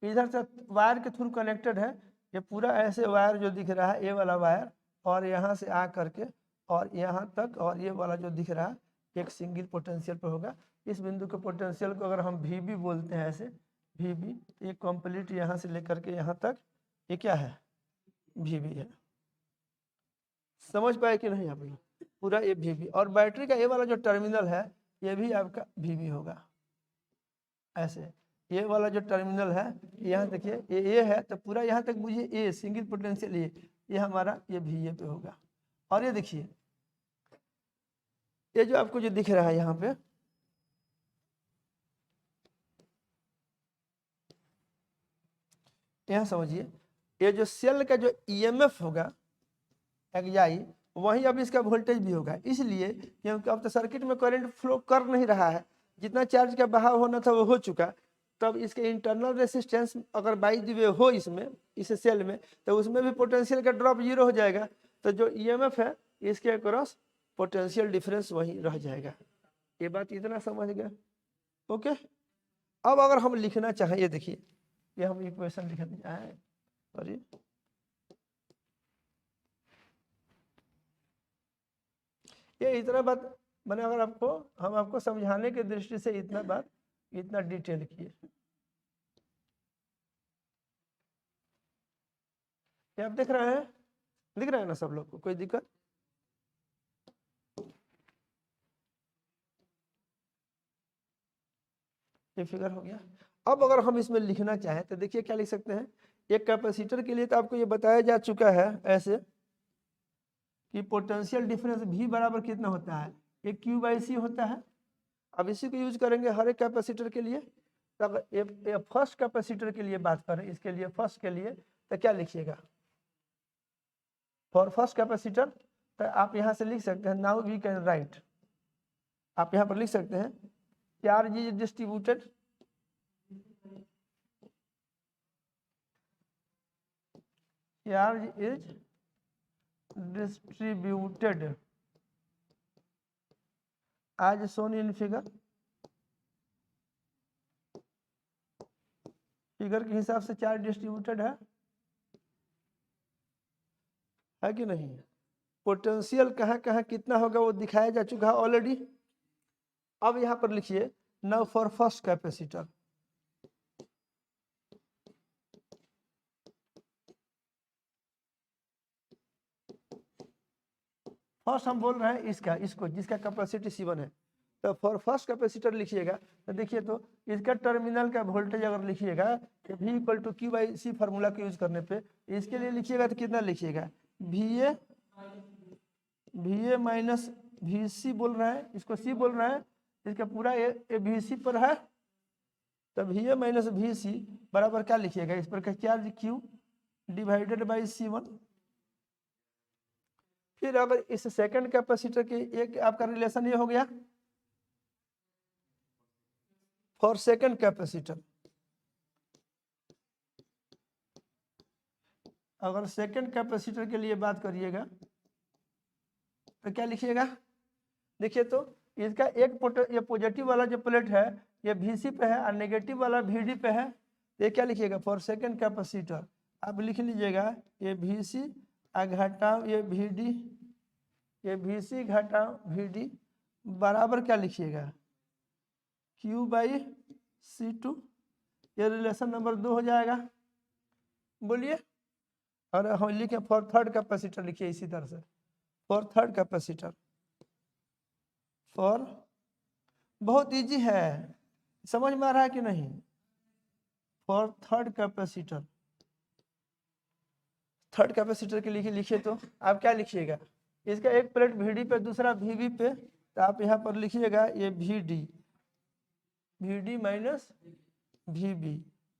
इधर से वायर के थ्रू कनेक्टेड है, ये पूरा ऐसे वायर जो दिख रहा है ये वाला वायर और यहाँ से आ करके और यहाँ तक और ये वाला जो दिख रहा है एक सिंगल पोटेंशियल पे होगा। इस बिंदु के पोटेंशियल को अगर हम VB बोलते हैं ऐसे, VB, ये कंप्लीट यहाँ से लेकर के यहाँ तक ये क्या है, VB है। समझ पाए कि नहीं आप लोग, पूरा ये VB और बैटरी का ये वाला जो टर्मिनल है ये भी आपका VB होगा। ऐसे ये वाला जो टर्मिनल है यहाँ देखिए, ये है तो पूरा यहाँ तक बुझिए ये सिंगल पोटेंशियल, ये हमारा ये VA पे होगा। और ये देखिए, ये जो आपको जो दिख रहा है यहाँ पे, यहाँ समझिए, ये जो सेल का जो ईएमएफ होगा एक्साई, वहीं अब इसका वोल्टेज भी होगा, इसलिए क्योंकि अब तो सर्किट में करंट फ्लो कर नहीं रहा है, जितना चार्ज का बहाव होना था वो हो चुका, तब इसके इंटरनल रेसिस्टेंस अगर बाई द वे हो इसमें, इस सेल में, तो उसमें भी पोटेंशियल का ड्रॉप 0 हो जाएगा, तो जो ईएमएफ है इसके अक्रॉस पोटेंशियल डिफरेंस वहीं रह जाएगा। ये बात इतना समझ गए? ओके। अब अगर हम लिखना चाहें, ये देखिए, ये हम इक्वेशन लिखना चाहें, सॉरी, ये इतना बात मैंने अगर आपको, हम आपको समझाने की दृष्टि से इतना बात इतना डिटेल किए। ये आप देख रहे हैं, दिख रहा है ना सब लोग को? कोई दिक्कत? ये फिगर हो गया। अब अगर हम इसमें लिखना चाहें तो देखिए क्या लिख सकते हैं। एक कैपेसिटर के लिए तो आपको ये बताया जा चुका है ऐसे कि पोटेंशियल डिफरेंस V बराबर कितना होता है, ये Q/C होता है। अब इसी को यूज करेंगे हर एक कैपेसिटर के लिए। तब ये फर्स्ट कैपेसिटर के लिए बात करें, इसके लिए फर्स्ट के लिए तो क्या लिखिएगा, फॉर फर्स्ट कैपेसिटर, तो आप यहाँ से लिख सकते हैं, नाउ वी कैन राइट, आप यहाँ पर लिख सकते हैं charge is distributed charge is distributed as shown in figure। Figure के हिसाब से चार्ज डिस्ट्रीब्यूटेड है कि नहीं? पोटेंशियल कहाँ कहाँ कितना होगा वो दिखाया जा चुका है ऑलरेडी। अब यहाँ पर लिखिए now for first capacitor, first हम बोल रहे हैं इसका, इसको जिसका कैपेसिटी C1 है, तो फॉर फर्स्ट कैपेसिटर लिखिएगा। तो देखिए, तो इसका टर्मिनल का वोल्टेज अगर लिखिएगा तो V = Q/C फार्मूला का यूज करने पे इसके लिए लिखिएगा तो कितना लिखिएगा, VA माइनस VC बोल रहा है, इसको C बोल रहा है, इसका पूरा ये VC पर है, तो VA माइनस VC बराबर क्या लिखिएगा, इस पर का charge Q divided by C1। फिर अगर इस सेकंड कैपेसिटर के एक आपका रिलेशन ये हो गया फॉर सेकंड कैपेसिटर, अगर सेकंड कैपेसिटर के लिए बात करिएगा तो क्या लिखिएगा, देखिए तो इसका एक ये पॉजिटिव वाला जो प्लेट है ये VC पे है और नेगेटिव वाला VD पे है, तो ये क्या लिखिएगा, फॉर सेकंड कैपेसिटर आप लिख लीजिएगा ये VC घटाओ ये VD, ये VC घटाओ VD बराबर क्या लिखिएगा, Q/C2। ये रिलेशन नंबर 2 हो जाएगा, बोलिए। और हम लिखे फॉर थर्ड कैपेसिटर, लिखिए इसी तरह से, फॉर थर्ड कैपेसिटर, फॉर, बहुत इजी है, समझ में आ रहा है कि नहीं, for third capacitor, third capacitor के लिए लिखिए तो आप क्या लिखिएगा, इसका एक प्लेट VD पे दूसरा VB पे, तो आप यहाँ पर लिखिएगा ये VD माइनस VB,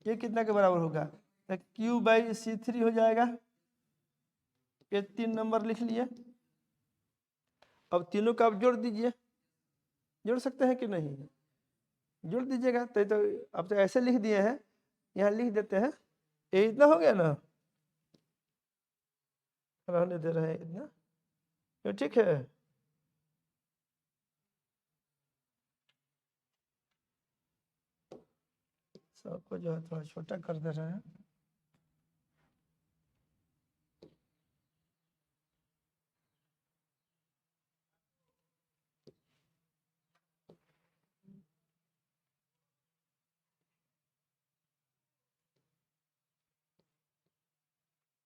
ये कितना के बराबर होगा, तो Q/C3 हो जाएगा। ये 3 नंबर लिख लिए। अब तीनों का आप जोड़ दीजिए, जोड़ सकते हैं कि नहीं, जोड़ दीजिएगा। तो अब तो ऐसे लिख दिए हैं, यहाँ लिख देते हैं, ये इतना हो गया ना, रहने दे रहे हैं इतना, ये ठीक है। सबको जो है थोड़ा छोटा कर दे रहे हैं।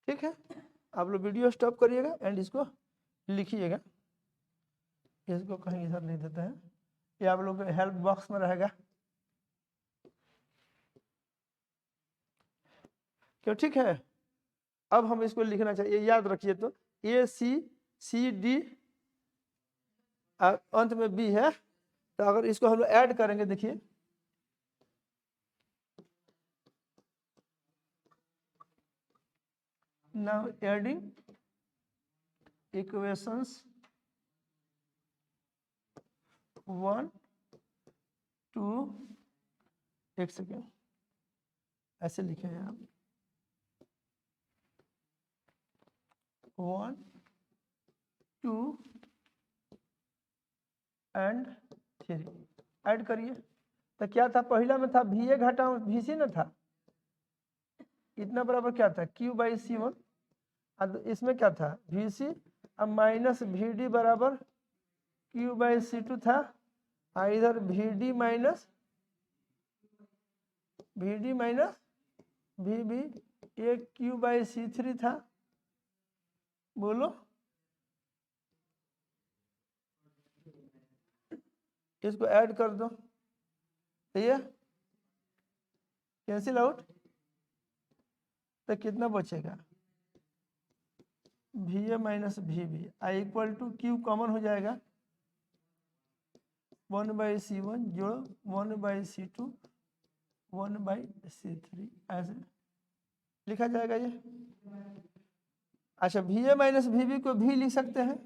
ठीक है, आप लोग वीडियो स्टॉप करिएगा एंड इसको लिखिएगा, इसको कहीं इधर लिख देते हैं, ये आप लोग हेल्प बॉक्स में रहेगा, क्यों? ठीक है। अब हम इसको लिखना चाहिए, याद रखिए तो ACCD अंत में B है, तो अगर इसको हम लोग ऐड करेंगे, देखिए now adding equations 1 2 एक सेकेंड ऐसे लिखे हैं आप 1 2 एंड 3 ऐड करिए। तो क्या था पहला में था वी ए घटा वी सी ना था, इतना बराबर क्या था क्यू बाई सी वन। अब इसमें क्या था वी सी अब माइनस वी डी बराबर क्यू बाई सी टू था, इधर V D minus V B A Q by C three था। बोलो इसको ऐड कर दो, सही है, कैंसिल आउट, तो कितना बचेगा V A minus V B I equal to Q common हो जाएगा 1 बाई सी वन जोड़ 1 by C two 1 by C three ऐसे लिखा जाएगा ये। अच्छा V A minus V B को भी लिख सकते हैं,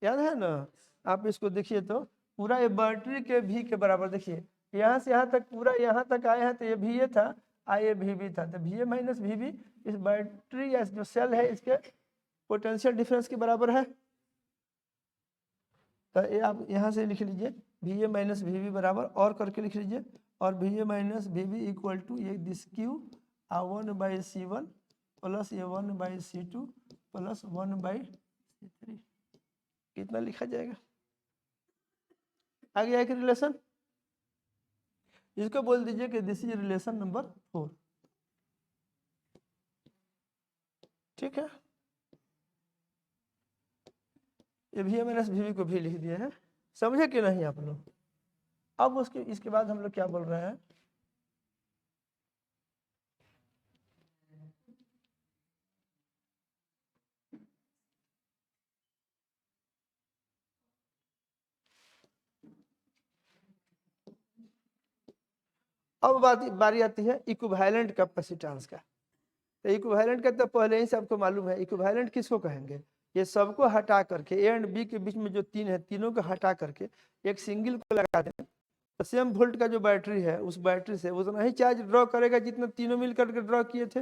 याद है ना। आप इसको देखिए तो पूरा ये बैटरी के भी के बराबर, देखिए यहाँ से यहाँ तक पूरा यहाँ तक आए हैं तो ये भी ए था ये भी बी था, तो V A minus V B इस बैटरी या जो सेल है इसके पोटेंशियल डिफरेंस के बराबर है। तो ये आप यहाँ से लिख लीजिए V A minus V B बराबर और करके लिख लीजिए, और V A minus V B equal to ये this Q 1 by C one plus ये 1 by C two plus 1 by C three, कितना लिखा जाएगा। आ गया एक रिलेशन, इसको बोल दीजिए कि दिस इज रिलेशन नंबर 4। ठीक है, ये V A minus V B को भी लिख दिए हैं, समझे कि नहीं आप लोग। अब इसके बाद हम लोग क्या बोल रहे हैं, अब बारी आती है इक्विवेलेंट कैपेसिटेंस का। तो इक्विवेलेंट का तो पहले ही सबको मालूम है, इक्विवेलेंट किसको कहेंगे, ये सबको हटा करके ए एंड बी के बीच में जो तीन है तीनों को हटा करके एक सिंगल को लगा दें, तो सेम वोल्ट का जो बैटरी है उस बैटरी से उतना ही चार्ज ड्रॉ करेगा जितना तीनों मिल करके ड्रॉ किए थे,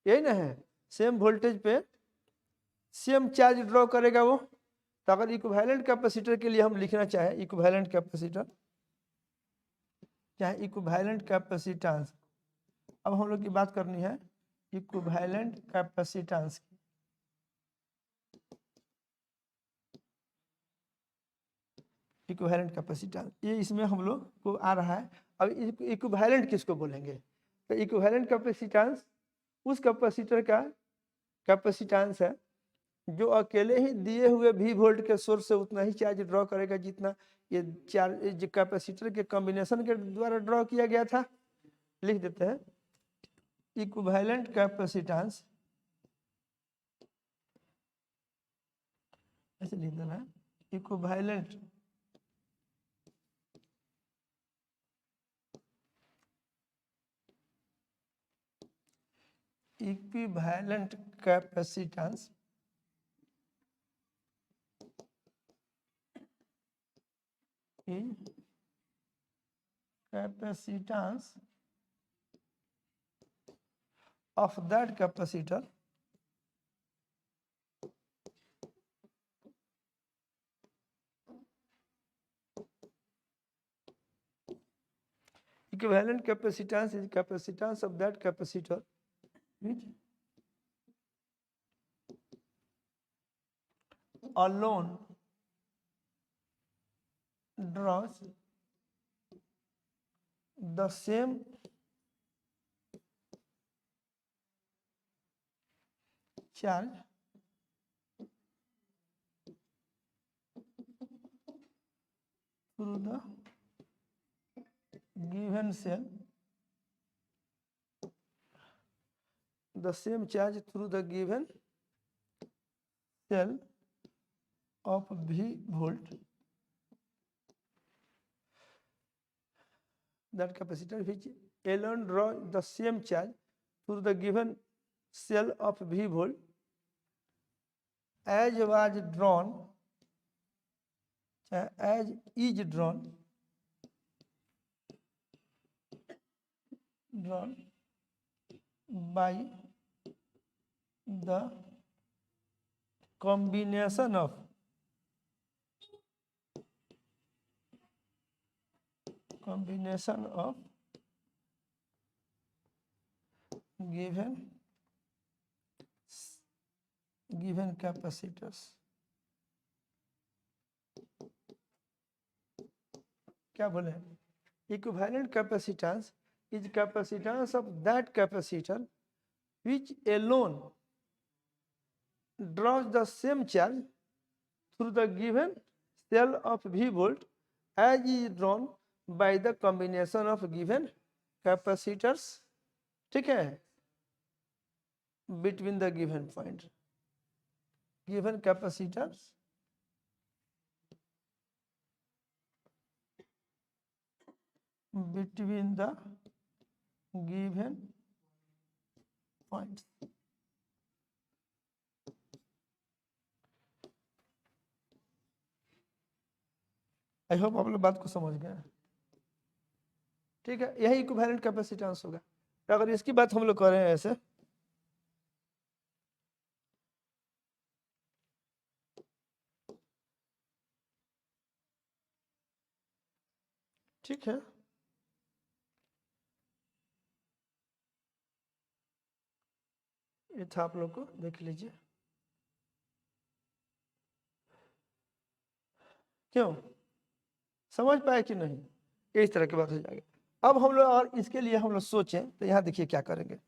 यही ना है, सेम वोल्टेज पे सेम चार्ज ड्रॉ करेगा वो। तो अगर इक्विवेलेंट कैपेसिटर के लिए हम लिखना चाहें इक्विवेलेंट कैपेसिटर चाहे इक्विवेलेंट कैपेसिटेंस, अब हम लोग की बात करनी है इक्विवेलेंट कैपेसिटेंस की। इक्विवेलेंट कैपेसिटेंस ये इसमें हम लोग को आ रहा है। अब इक्विवेलेंट किसको बोलेंगे, तो इक्विवेलेंट कैपेसिटेंस उस कैपेसिटर का कैपेसिटेंस है जो अकेले ही दिए हुए भी वोल्ट के सोर्स से उतना ही चार्ज ड्रॉ करेगा जितना ये चार्ज कैपेसिटर के कॉम्बिनेशन के द्वारा ड्रॉ किया गया था। लिख देते हैं इक्विवेलेंट कैपेसिटेंस, ऐसे लिख देना है equivalent capacitance is capacitance of that capacitor equivalent capacitance is capacitance of that capacitor which alone draws the same charge through the given cell, the same charge through the given cell of V volt, that capacitor which alone draw the same charge through the given cell of V volt as was drawn, as is drawn by the combination of given capacitors. क्या बोले? Equivalent capacitance is capacitance of that capacitor which alone draws the same charge through the given cell of V volt as is drawn by the combination of given capacitors. ठीक है, between the given point, given capacitors between the given points. I hope आप लोग बात को समझ गए। ठीक है, यही इक्विवेलेंट कैपेसिटेंस होगा। तो अगर इसकी बात हम लोग कर रहे हैं ऐसे, ठीक है, ये था, आप लोग को देख लीजिए। क्यों, समझ पाए कि नहीं? इस तरह की बात हो जाएगी। अब हम लोग और इसके लिए हम लोग सोचें तो यहाँ देखिए क्या करेंगे।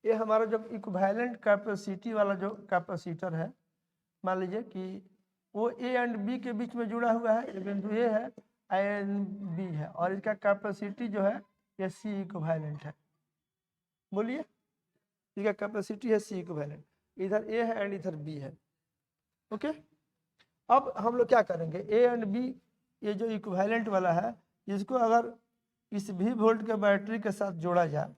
ये हमारा जब इक्विवेलेंट कैपेसिटी वाला जो कैपेसिटर है, मान लीजिए कि वो ए एंड बी के बीच में जुड़ा हुआ है, ये बिंदु ए है, आई एंड बी है, और इसका कैपेसिटी जो है ये सी इक्विवेलेंट है। बोलिए, इसका कैपेसिटी है सी इक्विवेलेंट, इधर ए है एंड इधर बी है। ओके, अब हम लोग क्या करेंगे, ए एंड बी ये जो इक्विवेलेंट वाला है, इसको अगर इस V वोल्ट के बैटरी के साथ जोड़ा जाए,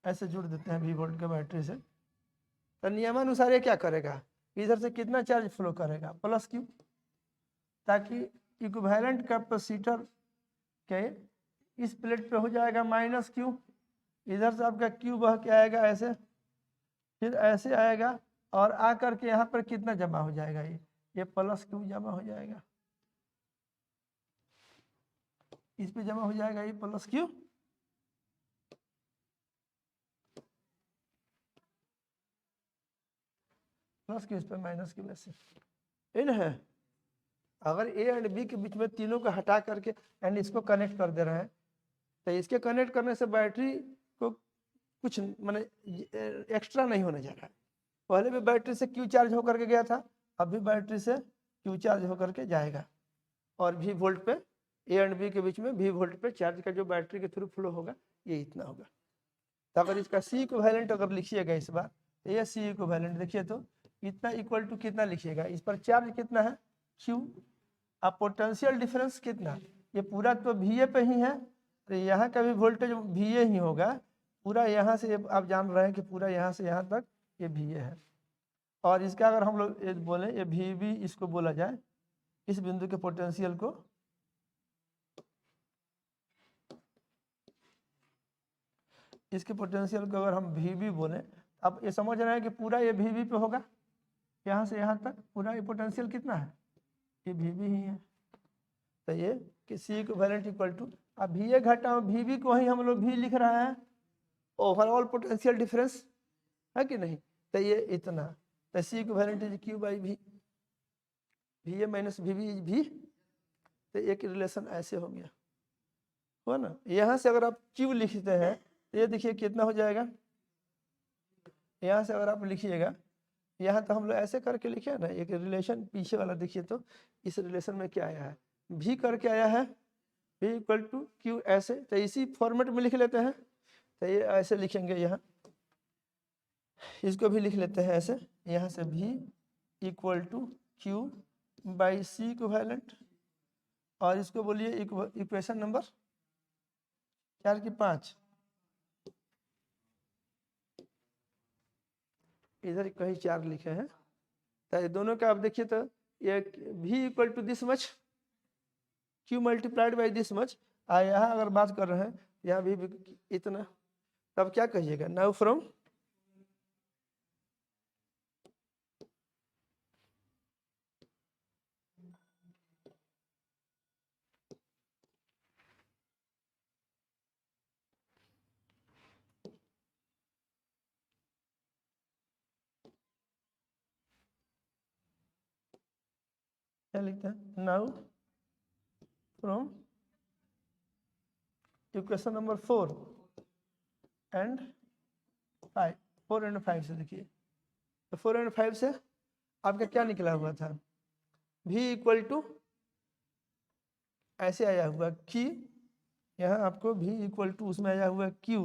ऐसे जुड़ देते हैं V वोल्ट के बैटरी से, तो नियमानुसार ये क्या करेगा, इधर से कितना चार्ज फ्लो करेगा, प्लस क्यू, ताकि इक्विवेलेंट कैपेसिटर के इस प्लेट पे हो जाएगा माइनस क्यू, इधर से आपका क्यू बह के आएगा ऐसे, फिर ऐसे आएगा और आकर के यहाँ पर कितना जमा हो जाएगा, ये प्लस क्यू जमा हो जाएगा, इस पे जमा हो जाएगा ये प्लस क्यू, प्लस क्यू इस पे माइनस क्यू, वैसे इन है। अगर ए एंड बी के बीच में तीनों को हटा करके एंड इसको कनेक्ट कर दे रहे हैं, तो इसके कनेक्ट करने से बैटरी को कुछ माने एक्स्ट्रा नहीं होने जा रहा है। पहले भी बैटरी से क्यू चार्ज होकर के गया था, अब भी बैटरी से क्यू चार्ज होकर के जाएगा, और V वोल्ट पे ए एंड बी के बीच में V वोल्ट पे चार्ज का जो बैटरी के थ्रू फ्लो होगा ये इतना होगा। तो अगर इसका सी इक्विवेलेंट अगर लिखिएगा इस बार, तो ये सी इक्विवेलेंट देखिए तो इतना इक्वल टू कितना लिखिएगा, इस पर चार्ज कितना है Q, अब पोटेंशियल डिफरेंस कितना, ये पूरा तो VA पे ही है, तो यहाँ का भी वोल्टेज VA ही होगा, पूरा यहाँ से आप जान रहे हैं कि पूरा यहाँ से यहाँ तक ये VA है, और इसका अगर हम लोग बोले ये VB इसको बोला जाए, इस बिंदु के पोटेंशियल को, इसके पोटेंशियल को अगर हम VB बोले, अब ये समझ रहे हैं कि पूरा ये VB पे होगा, यहाँ से यहाँ तक पूरा ये पोटेंशियल कितना है, ये VB ही है। तो ये कि सी इक्विवेलेंट इक्वल टू, अब VA घटा VB को ही हम लोग भी लिख रहे हैं, ओवरऑल पोटेंशियल डिफरेंस है कि नहीं, तो ये इतना, तो C equivalent is Q by V, VA minus VB is V, तो एक रिलेशन ऐसे हो गया, हो ना। यहाँ से अगर आप Q लिखते हैं तो ये देखिए कितना हो जाएगा, यहाँ से अगर आप लिखिएगा, यहाँ तो हम लोग ऐसे करके लिखे ना, एक रिलेशन पीछे वाला देखिए तो इस रिलेशन में क्या आया है, V करके आया है V इक्वल टू Q ऐसे, तो इसी फॉर्मेट में लिख लेते हैं, तो ये ऐसे लिखेंगे, यहाँ इसको भी लिख लेते हैं ऐसे, यहाँ से V equal to Q by C equivalent, और इसको बोलिए इक्वेशन नंबर 4 की 5, इधर कहीं 4 लिखे हैं, तो ये दोनों का आप देखिए तो ये v equal to this much, q multiplied by this much. यहाँ अगर बात कर रहे हैं यहाँ भी इतना, तब क्या कहिएगा, नाउ फ्रॉम क्या लिखते हैं, now from equation number 4 and 5, 4 and 5 से देखिए, तो 4 एंड 5 से आपका क्या निकला हुआ था, v इक्वल टू ऐसे आया हुआ कि यहाँ आपको v इक्वल टू उसमें आया हुआ q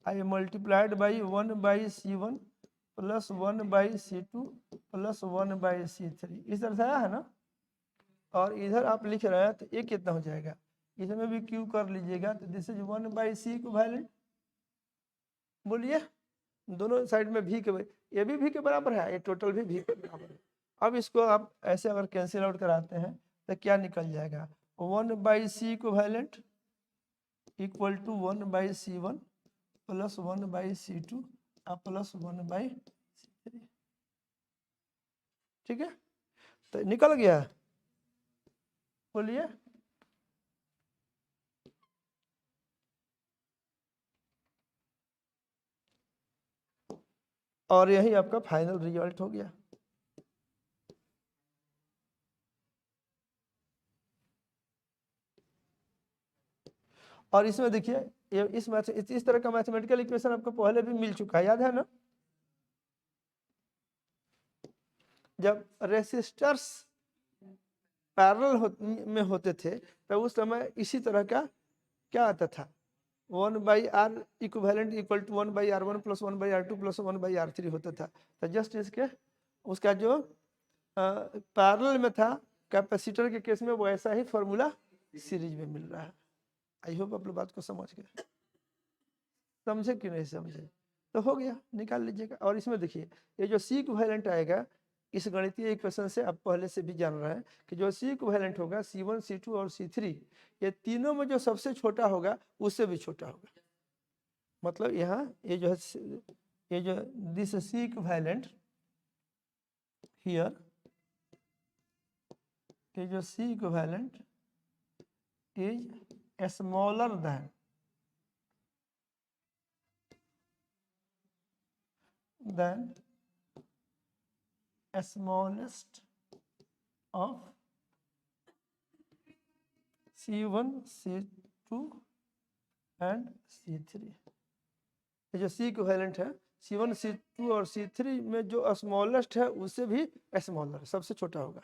I multiplied by 1/c1 plus 1/c2 plus 1/c3, इस तरह से आया है ना। और इधर आप लिख रहे हैं तो ये कितना हो जाएगा, इसमें भी q कर लीजिएगा तो दिस इज 1/c इक्विवेलेंट, बोलिए दोनों साइड में v के, ये भी v के बराबर है, ये टोटल भी v के बराबर है। अब इसको आप ऐसे अगर कैंसिल आउट कराते हैं तो क्या निकल जाएगा, 1/c equivalent equal to 1/c1 plus 1/c2 plus 1/c3, ठीक है, तो निकल गया, बोलिए। और यही आपका फाइनल रिजल्ट हो गया। और इसमें देखिए ये इस तरह का मैथमेटिकल इक्वेशन आपको पहले भी मिल चुका है, याद है ना, जब रेसिस्टर्स पैरेलल में होते थे तो उस समय इसी तरह का क्या आता था, 1/r equivalent equal to 1/r1 plus 1/r2 plus 1/r3 होता था। तो जस्ट इसके उसका जो पैरेलल में था कैपेसिटर के केस में वैसा ही फॉर्मूला सीरीज में मिल रहा है। आई होप आप लोग बात को समझ गए, समझे कि नहीं समझे, तो हो गया, निकाल लीजिएगा। और इसमें देखिए ये जो सी इक्विवेलेंट आएगा इस गणितीय इक्वेशन से आप पहले से भी जान रहे हैं कि जो सी इक्विवेलेंट होगा C1 C2 और C3 ये तीनों में जो सबसे छोटा होगा उससे भी छोटा होगा। मतलब यहाँ ये जो है ये जो दिस सी इक्विवेलेंट हियर, ये जो C equivalent is smaller than smallest of C1 C2 and C3। ये जो C इक्विवेलेंट है C1 C2 और C3 में जो स्मॉलेस्ट है उससे भी स्मॉलर, सबसे छोटा होगा।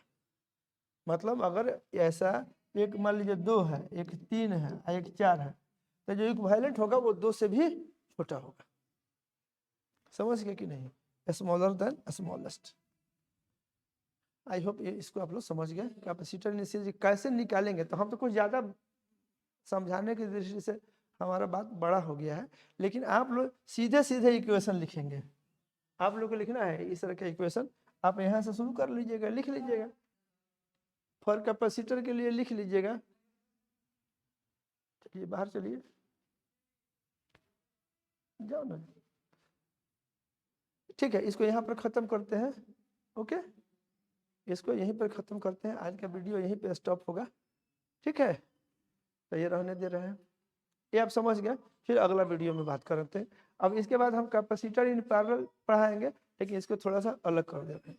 मतलब अगर ऐसा एक मान लीजिए 2 है, एक 3 है, एक 4 है, तो जो इक्विवेलेंट होगा वो 2 से भी छोटा होगा। समझ गए कि नहीं, smaller than smallest. I hope ये इसको आप लोग समझ गए। कैपेसिटर इनिशियल कैसे निकालेंगे, तो हम तो कुछ ज़्यादा समझाने की दृष्टि से हमारा बात बड़ा हो गया है, लेकिन आप लोग सीधे सीधे इक्वेशन लिखेंगे। आप लोग को लिखना है इस तरह का इक्वेशन, आप यहाँ से शुरू कर लीजिएगा, लिख लीजिएगा, फॉर कैपेसिटर के लिए लिख लीजिएगा। चलिए बाहर चलिए, जाओ ना, ठीक है, इसको यहाँ पर ख़त्म करते हैं। ओके, इसको यहीं पर ख़त्म करते हैं, आज का वीडियो यहीं पे स्टॉप होगा, ठीक है। तो ये रहने दे रहे हैं, ये आप समझ गए, फिर अगला वीडियो में बात करते हैं। अब इसके बाद हम कैपेसिटर इन पैरेलल पढ़ाएंगे, लेकिन इसको थोड़ा सा अलग कर देते हैं।